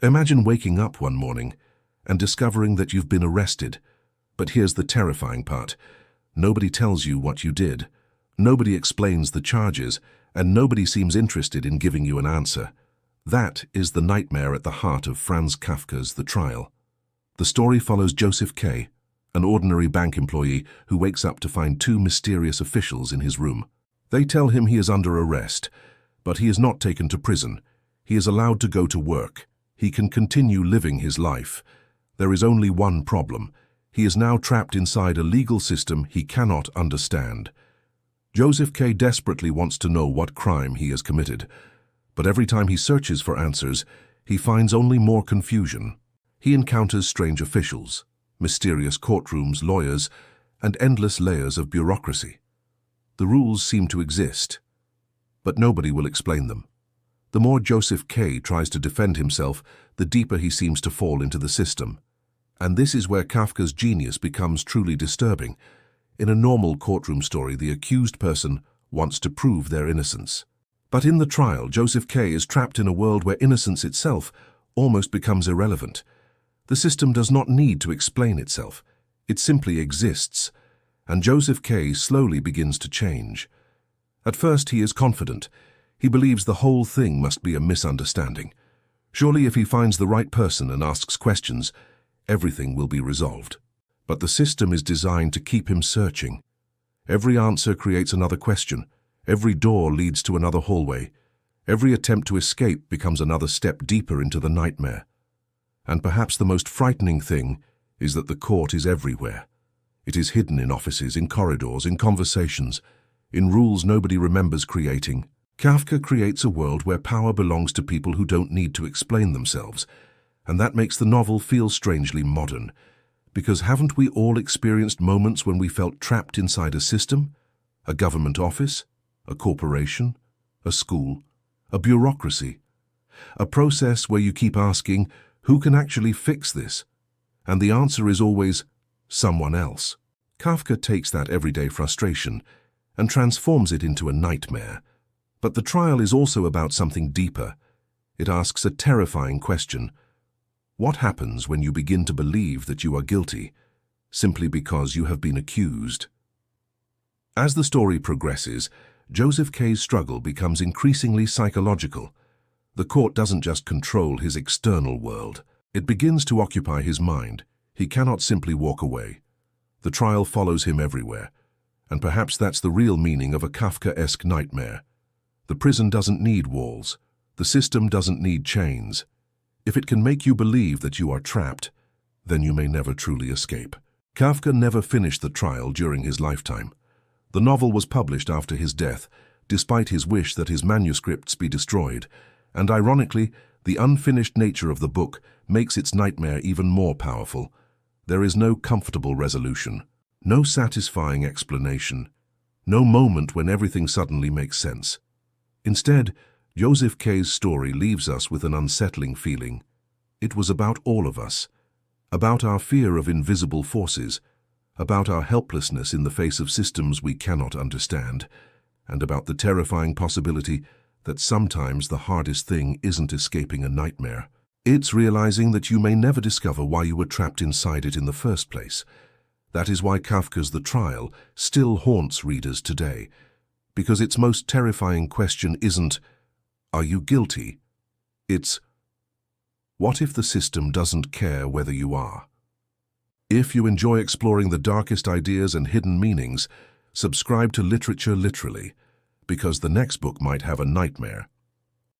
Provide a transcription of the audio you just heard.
Imagine waking up one morning and discovering that you've been arrested. But here's the terrifying part. Nobody tells you what you did. Nobody explains the charges, and nobody seems interested in giving you an answer. That is the nightmare at the heart of Franz Kafka's The Trial. The story follows Josef K, an ordinary bank employee who wakes up to find two mysterious officials in his room. They tell him he is under arrest, but he is not taken to prison. He is allowed to go to work. He can continue living his life. There is only one problem. He is now trapped inside a legal system he cannot understand. Josef K desperately wants to know what crime he has committed, but every time he searches for answers, he finds only more confusion. He encounters strange officials, mysterious courtrooms, lawyers, and endless layers of bureaucracy. The rules seem to exist, but nobody will explain them. The more Josef K tries to defend himself, the deeper he seems to fall into the system. And this is where Kafka's genius becomes truly disturbing. In a normal courtroom story, the accused person wants to prove their innocence. But in the trial, Josef K is trapped in a world where innocence itself almost becomes irrelevant. The system does not need to explain itself. It simply exists. And Josef K slowly begins to change. At first, he is confident. He believes the whole thing must be a misunderstanding. Surely if he finds the right person and asks questions, everything will be resolved. But the system is designed to keep him searching. Every answer creates another question. Every door leads to another hallway. Every attempt to escape becomes another step deeper into the nightmare. And perhaps the most frightening thing is that the court is everywhere. It is hidden in offices, in corridors, in conversations, in rules nobody remembers creating. Kafka creates a world where power belongs to people who don't need to explain themselves. And that makes the novel feel strangely modern. Because haven't we all experienced moments when we felt trapped inside a system? A government office? A corporation? A school? A bureaucracy? A process where you keep asking, who can actually fix this? And the answer is always, someone else. Kafka takes that everyday frustration and transforms it into a nightmare. But the trial is also about something deeper. It asks a terrifying question. What happens when you begin to believe that you are guilty, simply because you have been accused? As the story progresses, Josef K's struggle becomes increasingly psychological. The court doesn't just control his external world. It begins to occupy his mind. He cannot simply walk away. The trial follows him everywhere. And perhaps that's the real meaning of a Kafka-esque nightmare. The prison doesn't need walls. The system doesn't need chains. If it can make you believe that you are trapped, then you may never truly escape. Kafka never finished the trial during his lifetime. The novel was published after his death, despite his wish that his manuscripts be destroyed, and ironically, the unfinished nature of the book makes its nightmare even more powerful. There is no comfortable resolution, no satisfying explanation, no moment when everything suddenly makes sense. Instead, Josef K's story leaves us with an unsettling feeling. It was about all of us, about our fear of invisible forces, about our helplessness in the face of systems we cannot understand, and about the terrifying possibility that sometimes the hardest thing isn't escaping a nightmare. It's realizing that you may never discover why you were trapped inside it in the first place. That is why Kafka's The Trial still haunts readers today, because its most terrifying question isn't, are you guilty? It's, what if the system doesn't care whether you are? If you enjoy exploring the darkest ideas and hidden meanings, subscribe to Literature Literally, because the next book might have a nightmare